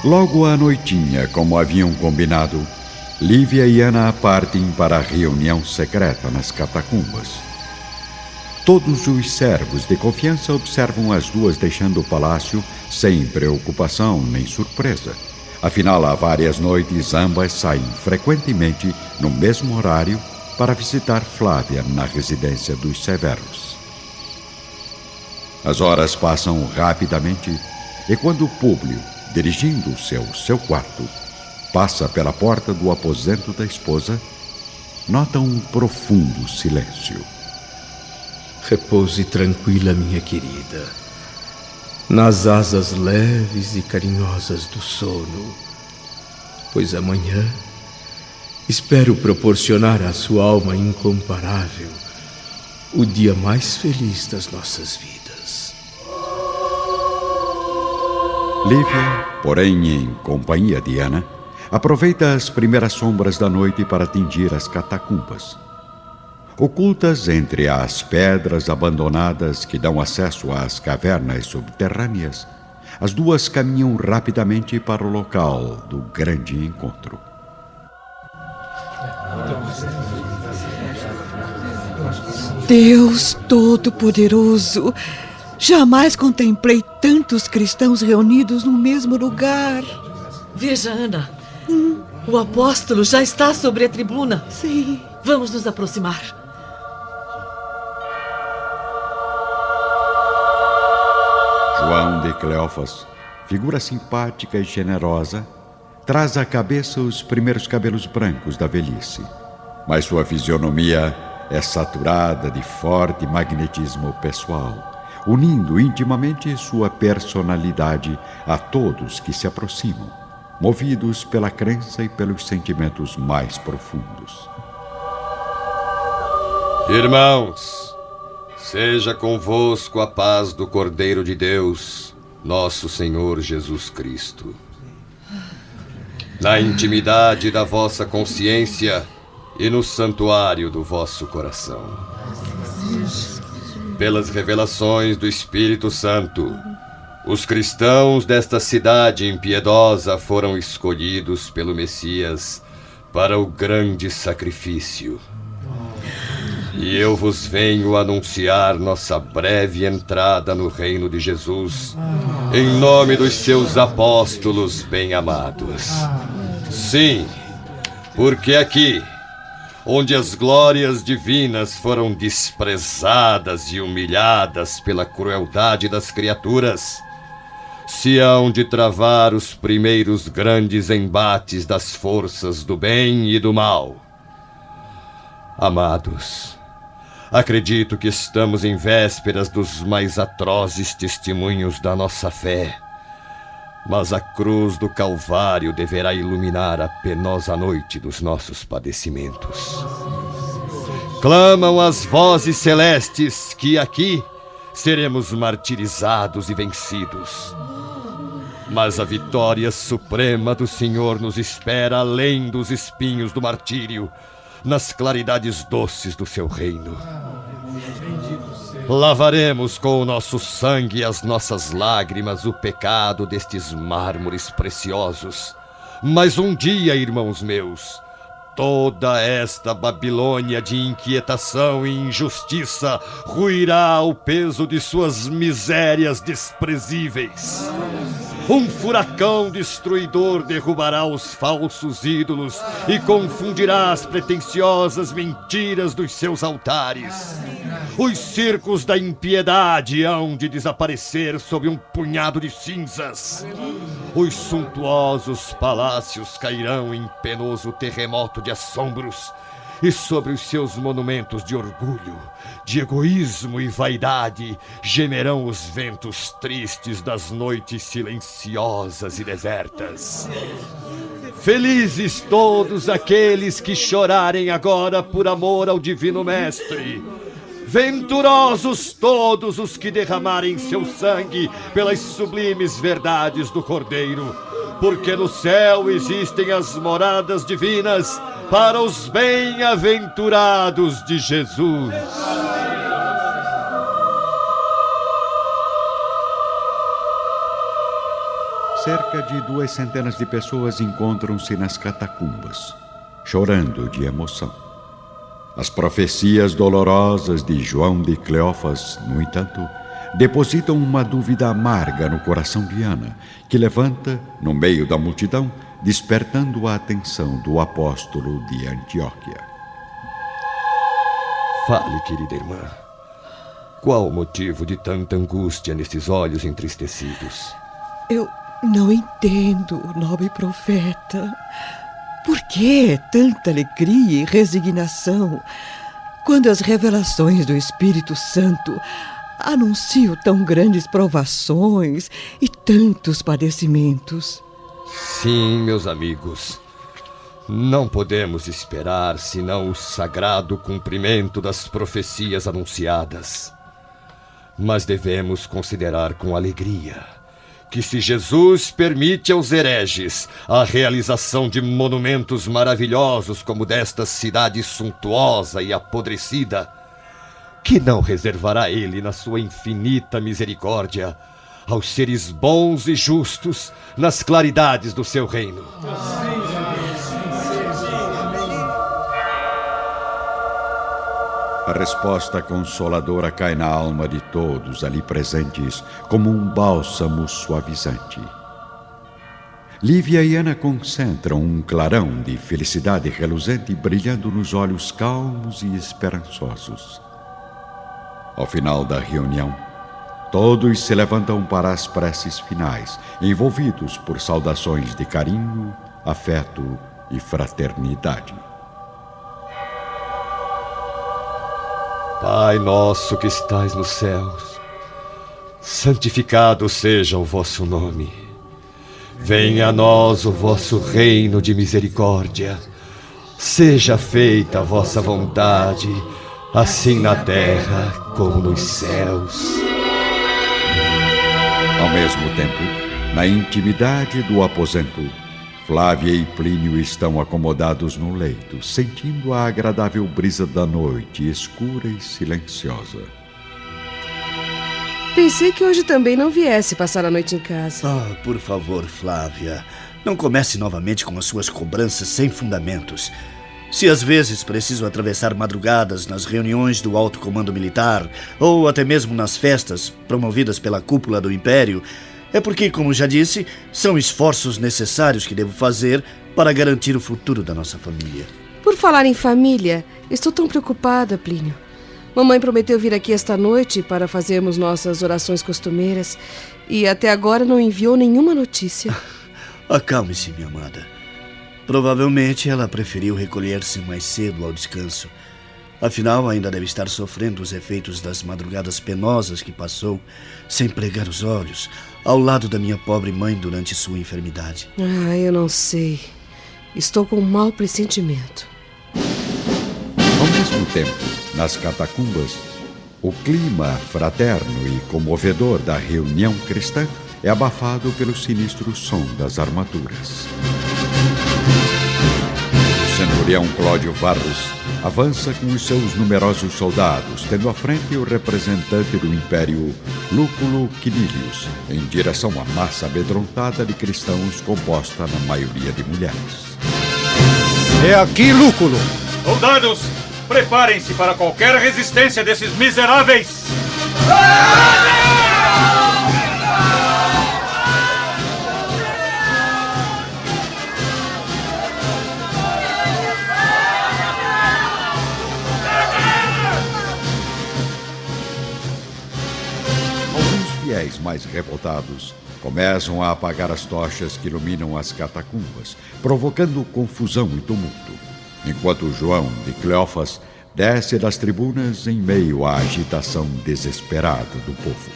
Logo à noitinha, como haviam combinado, Lívia e Ana partem para a reunião secreta nas catacumbas. Todos os servos de confiança observam as duas deixando o palácio sem preocupação nem surpresa. Afinal, há várias noites, ambas saem frequentemente no mesmo horário para visitar Flávia na residência dos Severos. As horas passam rapidamente e quando Públio, dirigindo-se ao seu quarto, passa pela porta do aposento da esposa, nota um profundo silêncio. Repouse tranquila, minha querida, nas asas leves e carinhosas do sono, pois amanhã espero proporcionar à sua alma incomparável o dia mais feliz das nossas vidas. Lívia, porém em companhia de Ana, aproveita as primeiras sombras da noite para atingir as catacumbas. Ocultas entre as pedras abandonadas que dão acesso às cavernas subterrâneas, as duas caminham rapidamente para o local do grande encontro. Deus Todo-Poderoso! Jamais contemplei tantos cristãos reunidos no mesmo lugar. Veja, Ana. O apóstolo já está sobre a tribuna. Sim. Vamos nos aproximar. João de Cleófas, figura simpática e generosa, traz à cabeça os primeiros cabelos brancos da velhice. Mas sua fisionomia é saturada de forte magnetismo pessoal, unindo intimamente sua personalidade a todos que se aproximam, movidos pela crença e pelos sentimentos mais profundos. Irmãos, seja convosco a paz do Cordeiro de Deus, nosso Senhor Jesus Cristo. Na intimidade da vossa consciência e no santuário do vosso coração. Pelas revelações do Espírito Santo, os cristãos desta cidade impiedosa foram escolhidos pelo Messias para o grande sacrifício. E eu vos venho anunciar nossa breve entrada no reino de Jesus, em nome dos seus apóstolos bem-amados. Sim, porque aqui, onde as glórias divinas foram desprezadas e humilhadas pela crueldade das criaturas, se hão de travar os primeiros grandes embates das forças do bem e do mal. Amados, acredito que estamos em vésperas dos mais atrozes testemunhos da nossa fé, mas a cruz do Calvário deverá iluminar a penosa noite dos nossos padecimentos. Clamam as vozes celestes que aqui seremos martirizados e vencidos. Mas a vitória suprema do Senhor nos espera além dos espinhos do martírio, nas claridades doces do seu reino. Lavaremos com o nosso sangue e as nossas lágrimas o pecado destes mármores preciosos. Mas um dia, irmãos meus, toda esta Babilônia de inquietação e injustiça ruirá ao peso de suas misérias desprezíveis. Um furacão destruidor derrubará os falsos ídolos e confundirá as pretensiosas mentiras dos seus altares. Os circos da impiedade hão de desaparecer sob um punhado de cinzas. Os suntuosos palácios cairão em penoso terremoto de assombros, e sobre os seus monumentos de orgulho, de egoísmo e vaidade, gemerão os ventos tristes das noites silenciosas e desertas. Felizes todos aqueles que chorarem agora por amor ao Divino Mestre. Venturosos todos os que derramarem seu sangue pelas sublimes verdades do Cordeiro, porque no céu existem as moradas divinas para os bem-aventurados de Jesus. Cerca de 200 de pessoas encontram-se nas catacumbas, chorando de emoção. As profecias dolorosas de João de Cleófas, no entanto, depositam uma dúvida amarga no coração de Ana, que levanta, no meio da multidão, despertando a atenção do apóstolo de Antioquia. Fale, querida irmã. Qual o motivo de tanta angústia nestes olhos entristecidos? Eu não entendo, nobre profeta. Por que tanta alegria e resignação quando as revelações do Espírito Santo anunciam tão grandes provações e tantos padecimentos? Sim, meus amigos. Não podemos esperar senão o sagrado cumprimento das profecias anunciadas. Mas devemos considerar com alegria que se Jesus permite aos hereges a realização de monumentos maravilhosos como desta cidade suntuosa e apodrecida, que não reservará ele na sua infinita misericórdia aos seres bons e justos nas claridades do seu reino. A resposta consoladora cai na alma de todos ali presentes como um bálsamo suavizante. Lívia e Ana concentram um clarão de felicidade reluzente brilhando nos olhos calmos e esperançosos. Ao final da reunião, todos se levantam para as preces finais, envolvidos por saudações de carinho, afeto e fraternidade. Pai nosso que estais nos céus, santificado seja o vosso nome. Venha a nós o vosso reino de misericórdia. Seja feita a vossa vontade, assim na terra como nos céus. Ao mesmo tempo, na intimidade do aposento, Flávia e Plínio estão acomodados no leito, sentindo a agradável brisa da noite, escura e silenciosa. Pensei que hoje também não viesse passar a noite em casa. Por favor, Flávia, não comece novamente com as suas cobranças sem fundamentos. Se às vezes preciso atravessar madrugadas nas reuniões do alto comando militar, ou até mesmo nas festas promovidas pela cúpula do Império, é porque, como já disse, são esforços necessários que devo fazer para garantir o futuro da nossa família. Por falar em família, estou tão preocupada, Plínio. Mamãe prometeu vir aqui esta noite para fazermos nossas orações costumeiras e até agora não enviou nenhuma notícia. Acalme-se, minha amada. Provavelmente ela preferiu recolher-se mais cedo ao descanso. Afinal, ainda deve estar sofrendo os efeitos das madrugadas penosas que passou, sem pregar os olhos, ao lado da minha pobre mãe durante sua enfermidade. Eu não sei. Estou com um mau pressentimento. Ao mesmo tempo, nas catacumbas, o clima fraterno e comovedor da reunião cristã é abafado pelo sinistro som das armaduras. O centurião Cláudio Varros avança com os seus numerosos soldados, tendo à frente o representante do Império, Lúculo Quinilius, em direção à massa amedrontada de cristãos composta na maioria de mulheres. É aqui, Lúculo! Soldados, preparem-se para qualquer resistência desses miseráveis! Mais revoltados começam a apagar as tochas que iluminam as catacumbas, provocando confusão e tumulto, enquanto João de Cleófas desce das tribunas em meio à agitação desesperada do povo.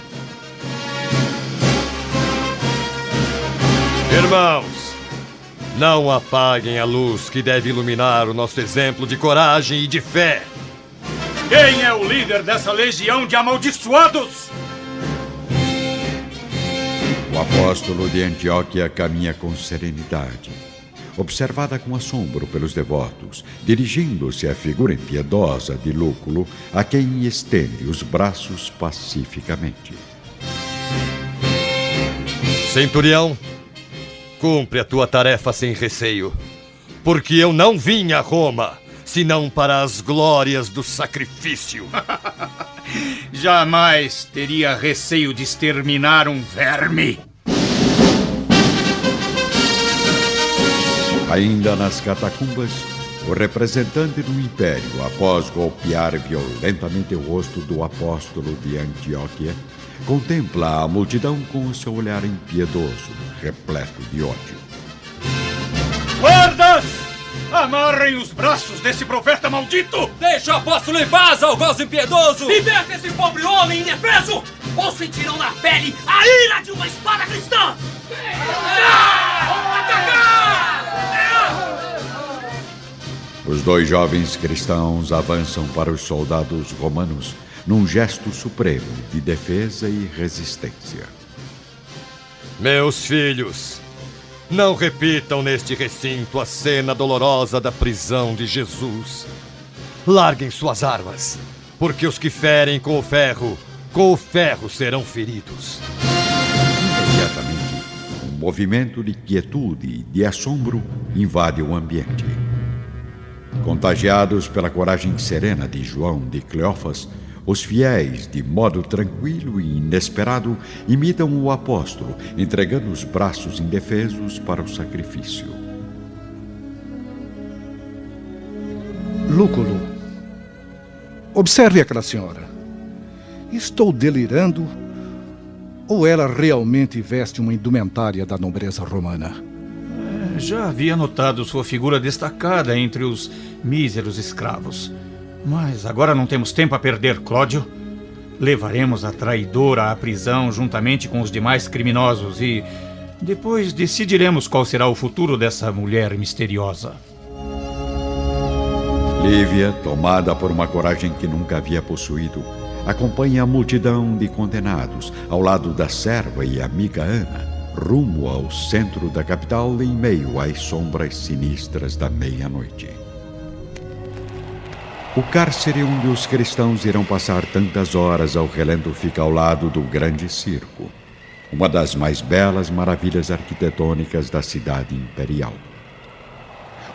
Irmãos, não apaguem a luz que deve iluminar o nosso exemplo de coragem e de fé. Quem é o líder dessa legião de amaldiçoados? O apóstolo de Antioquia caminha com serenidade, observada com assombro pelos devotos, dirigindo-se à figura impiedosa de Lúculo, a quem estende os braços pacificamente. Centurião, cumpre a tua tarefa sem receio, porque eu não vim a Roma senão para as glórias do sacrifício. Jamais teria receio de exterminar um verme. Ainda nas catacumbas, o representante do Império, após golpear violentamente o rosto do apóstolo de Antioquia, contempla a multidão com o seu olhar impiedoso, repleto de ódio. Guardas! Amarrem os braços desse profeta maldito! Deixa o apóstolo em paz, algoz impiedoso! Liberta esse pobre homem indefeso! Ou sentirão na pele a ira de uma espada cristã! Atacar! Os dois jovens cristãos avançam para os soldados romanos num gesto supremo de defesa e resistência. Meus filhos, não repitam neste recinto a cena dolorosa da prisão de Jesus. Larguem suas armas, porque os que ferem com o ferro serão feridos. Imediatamente, um movimento de quietude e de assombro invade o ambiente. Contagiados pela coragem serena de João de Cleófas, os fiéis, de modo tranquilo e inesperado, imitam o apóstolo, entregando os braços indefesos para o sacrifício. Lúculo, observe aquela senhora. Estou delirando ou ela realmente veste uma indumentária da nobreza romana? Já havia notado sua figura destacada entre os míseros escravos. Mas agora não temos tempo a perder, Cláudio. Levaremos a traidora à prisão juntamente com os demais criminosos e depois decidiremos qual será o futuro dessa mulher misteriosa. Lívia, tomada por uma coragem que nunca havia possuído, acompanha a multidão de condenados ao lado da serva e amiga Ana, rumo ao centro da capital em meio às sombras sinistras da meia-noite. O cárcere onde os cristãos irão passar tantas horas ao relento fica ao lado do grande circo, uma das mais belas maravilhas arquitetônicas da cidade imperial.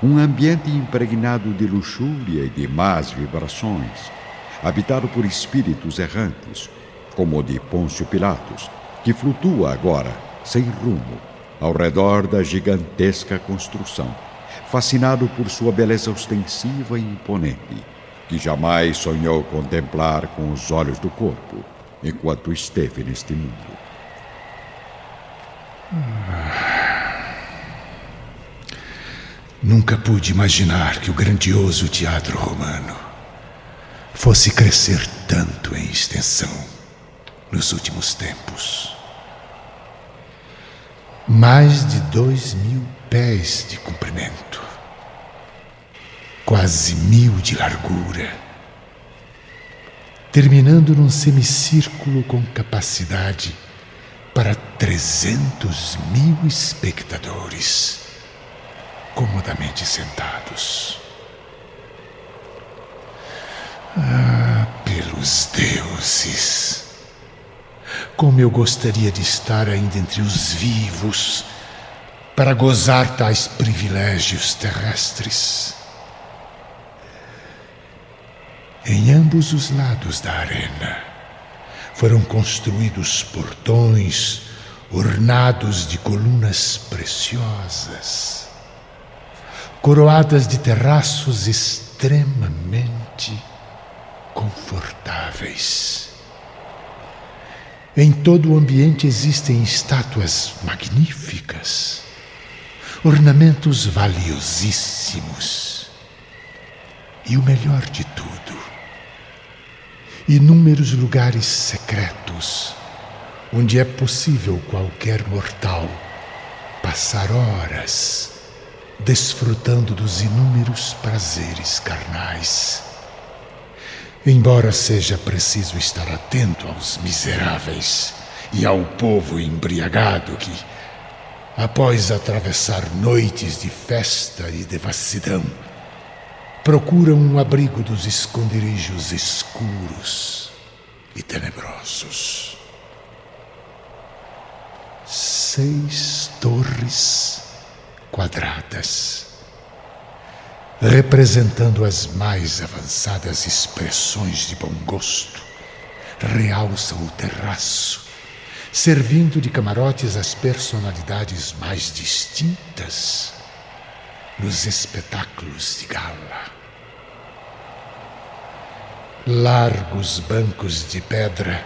Um ambiente impregnado de luxúria e de más vibrações, habitado por espíritos errantes, como o de Pôncio Pilatos, que flutua agora, sem rumo, ao redor da gigantesca construção, fascinado por sua beleza ostensiva e imponente, que jamais sonhou contemplar com os olhos do corpo, enquanto esteve neste mundo. Nunca pude imaginar que o grandioso teatro romano fosse crescer tanto em extensão nos últimos tempos. Mais de 2.000 pés de comprimento, quase 1.000 de largura, terminando num semicírculo com capacidade para 300.000 espectadores, comodamente sentados. Ah, pelos deuses! Como eu gostaria de estar ainda entre os vivos para gozar tais privilégios terrestres. Em ambos os lados da arena foram construídos portões ornados de colunas preciosas, coroadas de terraços extremamente confortáveis. Em todo o ambiente existem estátuas magníficas, ornamentos valiosíssimos e o melhor de tudo, inúmeros lugares secretos onde é possível qualquer mortal passar horas desfrutando dos inúmeros prazeres carnais. Embora seja preciso estar atento aos miseráveis e ao povo embriagado que, após atravessar noites de festa e devassidão, procuram um abrigo dos esconderijos escuros e tenebrosos. 6 torres quadradas, representando as mais avançadas expressões de bom gosto, realçam o terraço, servindo de camarotes às personalidades mais distintas nos espetáculos de gala. Largos bancos de pedra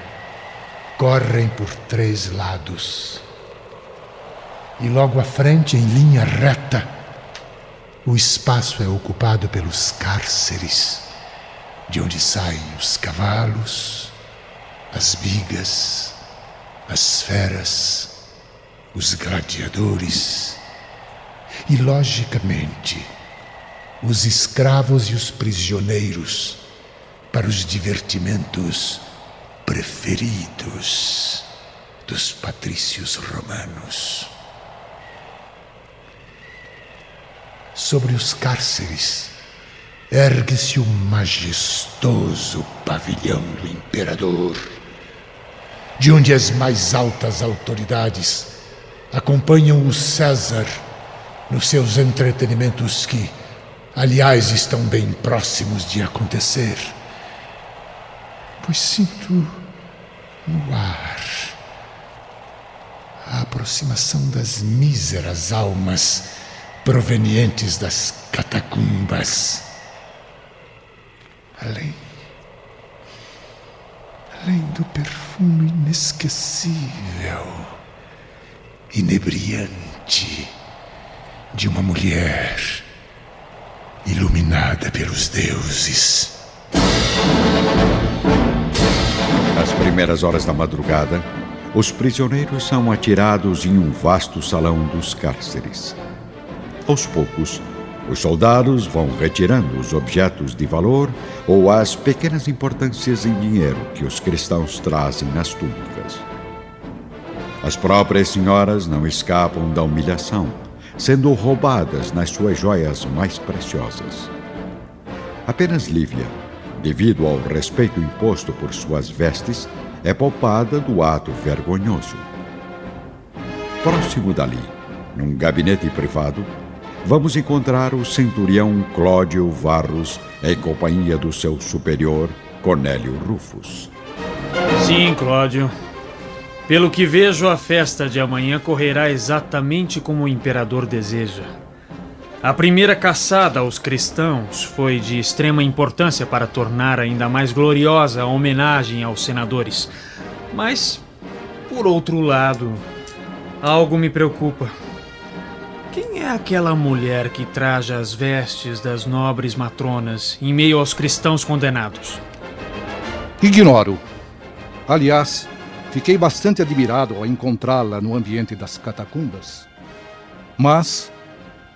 correm por 3 lados, e logo à frente, em linha reta, o espaço é ocupado pelos cárceres, de onde saem os cavalos, as bigas, as feras, os gladiadores e, logicamente, os escravos e os prisioneiros para os divertimentos preferidos dos patrícios romanos. Sobre os cárceres ergue-se o majestoso pavilhão do imperador, de onde as mais altas autoridades acompanham o César nos seus entretenimentos que, aliás, estão bem próximos de acontecer, pois sinto no ar a aproximação das míseras almas provenientes das catacumbas. Além do perfume inesquecível, inebriante de uma mulher iluminada pelos deuses. Às primeiras horas da madrugada, os prisioneiros são atirados em um vasto salão dos cárceres. Aos poucos, os soldados vão retirando os objetos de valor ou as pequenas importâncias em dinheiro que os cristãos trazem nas túnicas. As próprias senhoras não escapam da humilhação, sendo roubadas nas suas joias mais preciosas. Apenas Lívia, devido ao respeito imposto por suas vestes, é poupada do ato vergonhoso. Próximo dali, num gabinete privado, vamos encontrar o centurião Cláudio Varros em companhia do seu superior, Cornélio Rufus. Sim, Cláudio. Pelo que vejo, a festa de amanhã correrá exatamente como o imperador deseja. A primeira caçada aos cristãos foi de extrema importância para tornar ainda mais gloriosa a homenagem aos senadores. Mas, por outro lado, algo me preocupa. Quem é aquela mulher que traja as vestes das nobres matronas em meio aos cristãos condenados? Ignoro. Aliás, fiquei bastante admirado ao encontrá-la no ambiente das catacumbas. Mas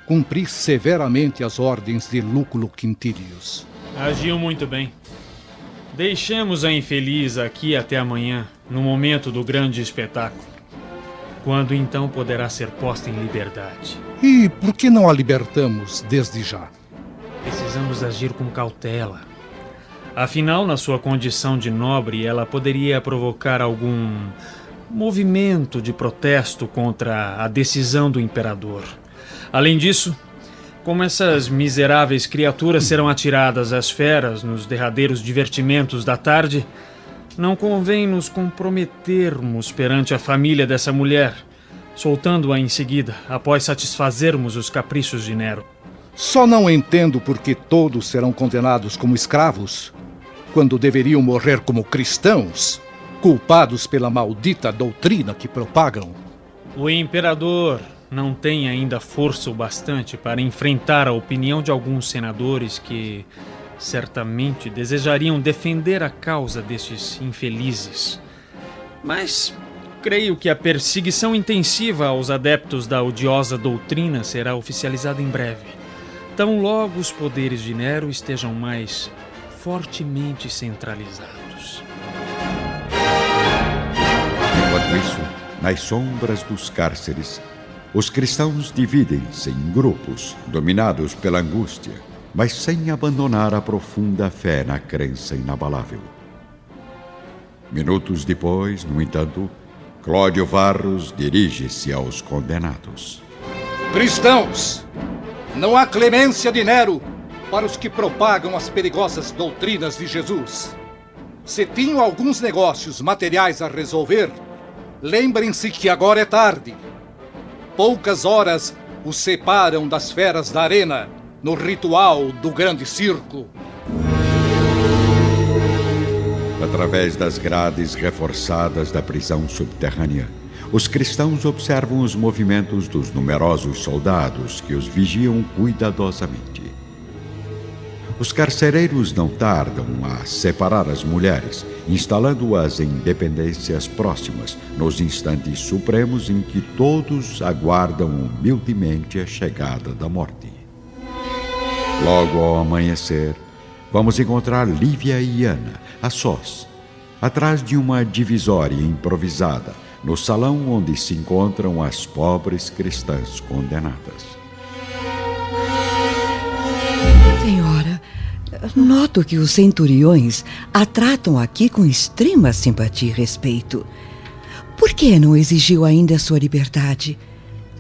cumpri severamente as ordens de Lúculo Quintilius. Agiu muito bem. Deixemos a infeliz aqui até amanhã, no momento do grande espetáculo. Quando então poderá ser posta em liberdade. E por que não a libertamos desde já? Precisamos agir com cautela. Afinal, na sua condição de nobre, ela poderia provocar algum movimento de protesto contra a decisão do imperador. Além disso, como essas miseráveis criaturas serão atiradas às feras nos derradeiros divertimentos da tarde, não convém nos comprometermos perante a família dessa mulher, soltando-a em seguida, após satisfazermos os caprichos de Nero. Só não entendo por que todos serão condenados como escravos, quando deveriam morrer como cristãos, culpados pela maldita doutrina que propagam. O imperador não tem ainda força o bastante para enfrentar a opinião de alguns senadores que certamente desejariam defender a causa destes infelizes. Mas creio que a perseguição intensiva aos adeptos da odiosa doutrina será oficializada em breve, tão logo os poderes de Nero estejam mais fortemente centralizados. Enquanto isso, nas sombras dos cárceres, os cristãos dividem-se em grupos, dominados pela angústia, mas sem abandonar a profunda fé na crença inabalável. Minutos depois, no entanto, Clódio Varros dirige-se aos condenados. Cristãos, não há clemência de Nero para os que propagam as perigosas doutrinas de Jesus. Se tinham alguns negócios materiais a resolver, lembrem-se que agora é tarde. Poucas horas os separam das feras da arena no ritual do grande circo. Através das grades reforçadas da prisão subterrânea, os cristãos observam os movimentos dos numerosos soldados que os vigiam cuidadosamente. Os carcereiros não tardam a separar as mulheres, instalando-as em dependências próximas, nos instantes supremos em que todos aguardam humildemente a chegada da morte. Logo ao amanhecer, vamos encontrar Lívia e Ana, a sós, atrás de uma divisória improvisada, no salão onde se encontram as pobres cristãs condenadas. Senhora, noto que os centuriões a tratam aqui com extrema simpatia e respeito. Por que não exigiu ainda a sua liberdade?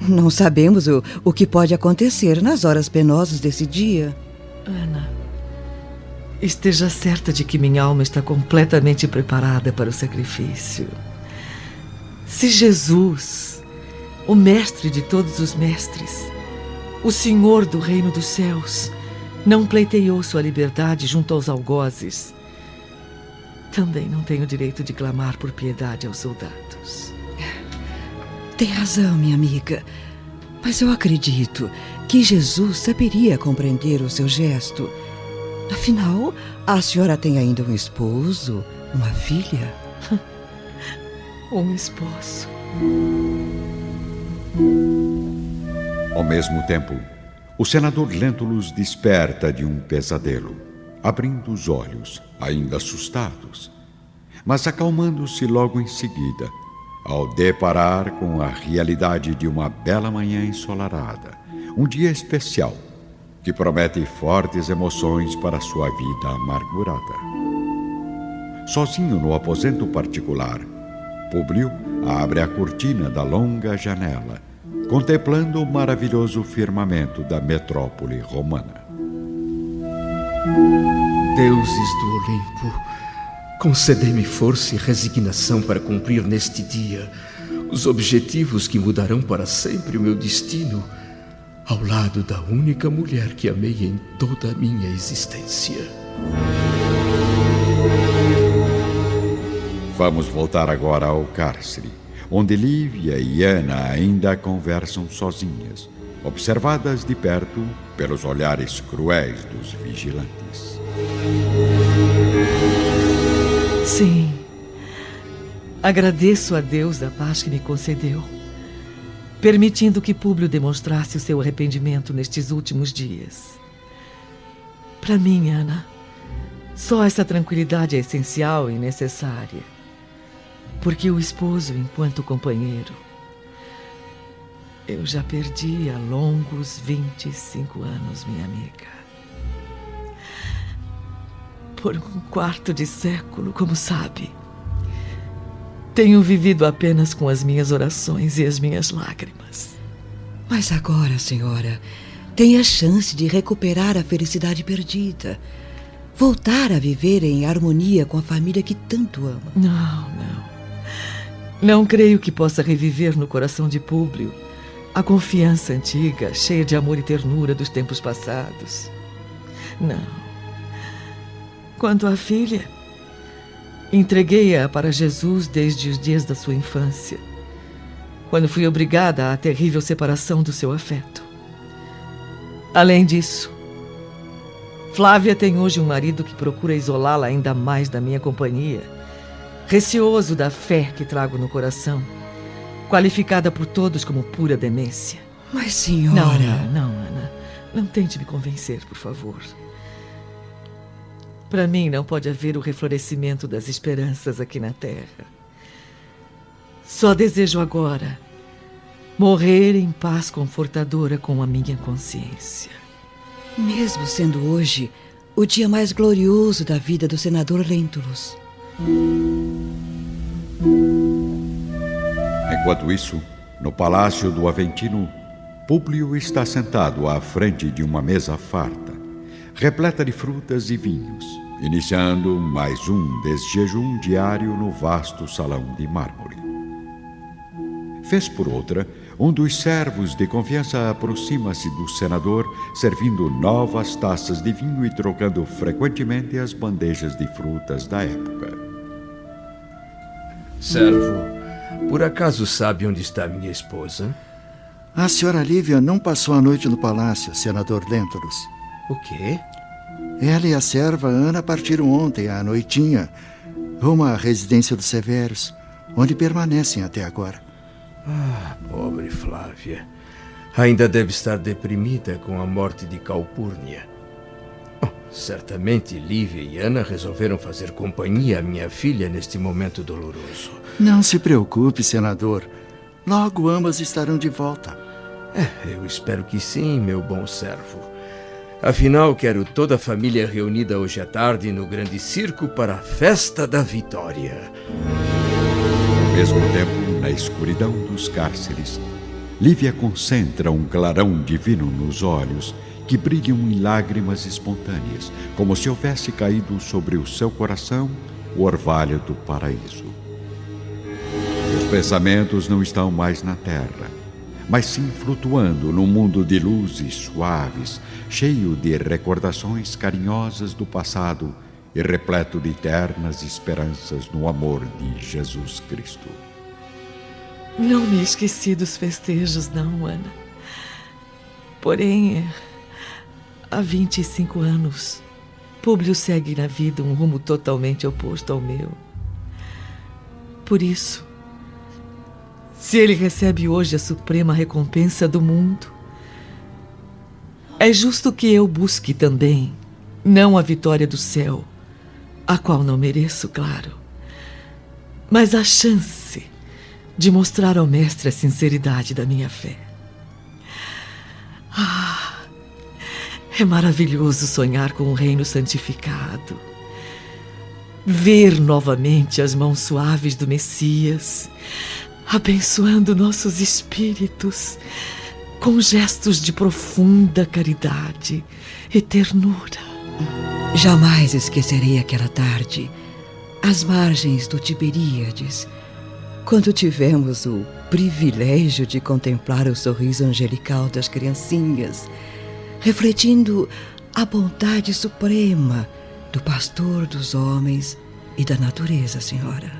Não sabemos o que pode acontecer nas horas penosas desse dia. Ana, esteja certa de que minha alma está completamente preparada para o sacrifício. Se Jesus, o mestre de todos os mestres, o Senhor do reino dos céus, não pleiteou sua liberdade junto aos algozes, também não tenho direito de clamar por piedade aos soldados. Tem razão, minha amiga. Mas eu acredito que Jesus saberia compreender o seu gesto. Afinal, a senhora tem ainda um esposo, uma filha. Um esposo. Ao mesmo tempo, o senador Lentulus desperta de um pesadelo, abrindo os olhos, ainda assustados, mas acalmando-se logo em seguida, ao deparar com a realidade de uma bela manhã ensolarada, um dia especial, que promete fortes emoções para sua vida amargurada. Sozinho no aposento particular, Públio abre a cortina da longa janela, contemplando o maravilhoso firmamento da metrópole romana. Deuses do Olimpo, concedei-me força e resignação para cumprir neste dia os objetivos que mudarão para sempre o meu destino, ao lado da única mulher que amei em toda a minha existência. Vamos voltar agora ao cárcere, onde Lívia e Ana ainda conversam sozinhas, observadas de perto pelos olhares cruéis dos vigilantes. Sim, agradeço a Deus a paz que me concedeu, permitindo que Públio demonstrasse o seu arrependimento nestes últimos dias. Para mim, Ana, só essa tranquilidade é essencial e necessária, porque o esposo, enquanto companheiro, eu já perdi há longos 25 anos, minha amiga. Por um quarto de século, como sabe, tenho vivido apenas com as minhas orações e as minhas lágrimas. Mas agora, senhora, tem a chance de recuperar a felicidade perdida. Voltar a viver em harmonia com a família que tanto ama. Não. Não creio que possa reviver no coração de Públio a confiança antiga, cheia de amor e ternura dos tempos passados. Não. Quanto à filha, entreguei-a para Jesus desde os dias da sua infância, quando fui obrigada à terrível separação do seu afeto. Além disso, Flávia tem hoje um marido que procura isolá-la ainda mais da minha companhia, receoso da fé que trago no coração, qualificada por todos como pura demência. Mas, senhora... Não, Ana. Não tente me convencer, por favor. Para mim, não pode haver o reflorescimento das esperanças aqui na Terra. Só desejo agora morrer em paz confortadora com a minha consciência. Mesmo sendo hoje o dia mais glorioso da vida do senador Lentulus. Enquanto isso, no palácio do Aventino, Públio está sentado à frente de uma mesa farta, repleta de frutas e vinhos, iniciando mais um desjejum diário no vasto salão de mármore. Vez por outra, um dos servos de confiança aproxima-se do senador, servindo novas taças de vinho e trocando frequentemente as bandejas de frutas da época. Servo, por acaso sabe onde está minha esposa? A senhora Lívia não passou a noite no palácio, senador Lentulus. O quê? Ela e a serva Ana partiram ontem à noitinha rumo à residência dos Severos, onde permanecem até agora. Ah, pobre Flávia. Ainda deve estar deprimida com a morte de Calpurnia. Certamente Lívia e Ana resolveram fazer companhia à minha filha neste momento doloroso. Não se preocupe, senador. Logo ambas estarão de volta. Eu espero que sim, meu bom servo. Afinal, quero toda a família reunida hoje à tarde no grande circo para a festa da vitória. Ao mesmo tempo, na escuridão dos cárceres, Lívia concentra um clarão divino nos olhos que brilham em lágrimas espontâneas, como se houvesse caído sobre o seu coração o orvalho do paraíso. Seus pensamentos não estão mais na terra, mas sim flutuando num mundo de luzes suaves, cheio de recordações carinhosas do passado e repleto de eternas esperanças no amor de Jesus Cristo. Não me esqueci dos festejos, não, Ana. Porém, há 25 anos, Públio segue na vida um rumo totalmente oposto ao meu. Por isso, se ele recebe hoje a suprema recompensa do mundo, é justo que eu busque também, não a vitória do céu, a qual não mereço, claro, mas a chance de mostrar ao mestre a sinceridade da minha fé. É maravilhoso sonhar com um reino santificado, ver novamente as mãos suaves do Messias, abençoando nossos espíritos com gestos de profunda caridade e ternura. Jamais esquecerei aquela tarde, às margens do Tiberíades, quando tivemos o privilégio de contemplar o sorriso angelical das criancinhas, refletindo a bondade suprema do pastor dos homens e da natureza, senhora.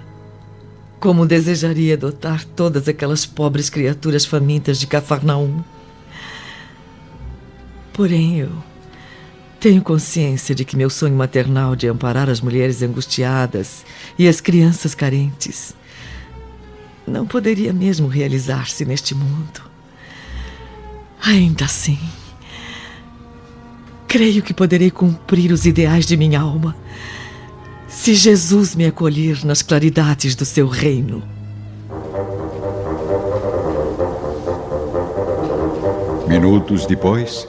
Como desejaria adotar todas aquelas pobres criaturas famintas de Cafarnaum. Porém, eu tenho consciência de que meu sonho maternal de amparar as mulheres angustiadas e as crianças carentes não poderia mesmo realizar-se neste mundo. Ainda assim, creio que poderei cumprir os ideais de minha alma se Jesus me acolher nas claridades do seu reino. Minutos depois,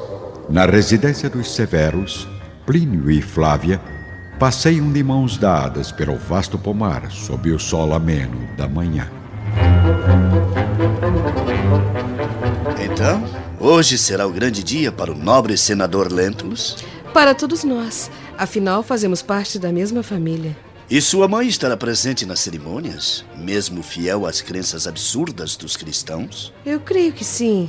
na residência dos Severos, Plínio e Flávia passeiam de mãos dadas pelo vasto pomar sob o sol ameno da manhã. Então, hoje será o grande dia para o nobre senador Lentulus? Para todos nós. Afinal, fazemos parte da mesma família. E sua mãe estará presente nas cerimônias, mesmo fiel às crenças absurdas dos cristãos? Eu creio que sim,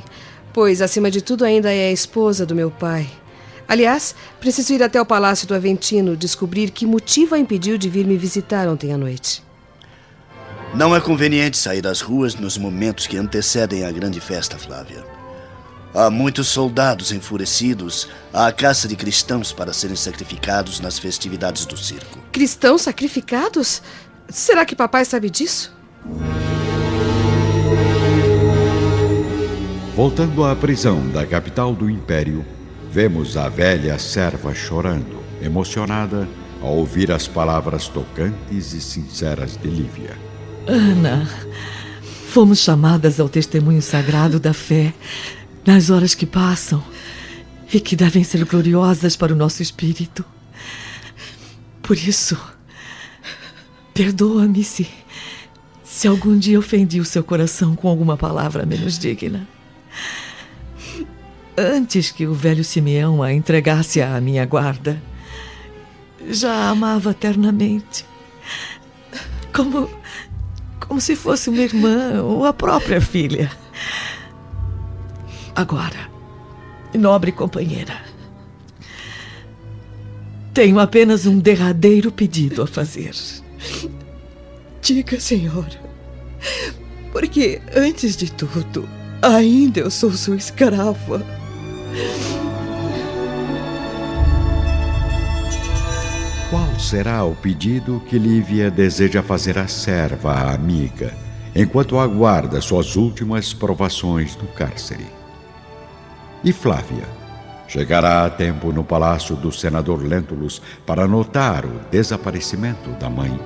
pois, acima de tudo, ainda é a esposa do meu pai. Aliás, preciso ir até o Palácio do Aventino descobrir que motivo a impediu de vir me visitar ontem à noite. Não é conveniente sair às ruas nos momentos que antecedem a grande festa, Flávia. Há muitos soldados enfurecidos à caça de cristãos para serem sacrificados nas festividades do circo. Cristãos sacrificados? Será que papai sabe disso? Voltando à prisão da capital do Império, vemos a velha serva chorando, emocionada ao ouvir as palavras tocantes e sinceras de Lívia. Ana, fomos chamadas ao testemunho sagrado da fé nas horas que passam e que devem ser gloriosas para o nosso espírito. Por isso, perdoa-me se Se algum dia ofendi o seu coração com alguma palavra menos digna, antes que o velho Simeão a entregasse à minha guarda, já a amava eternamente, como se fosse uma irmã ou a própria filha. Agora, nobre companheira, tenho apenas um derradeiro pedido a fazer. Diga, senhora, porque antes de tudo, ainda eu sou sua escrava. Qual será o pedido que Lívia deseja fazer à serva, à amiga, enquanto aguarda suas últimas provações no cárcere? E Flávia chegará a tempo no palácio do senador Lentulus para notar o desaparecimento da mãe?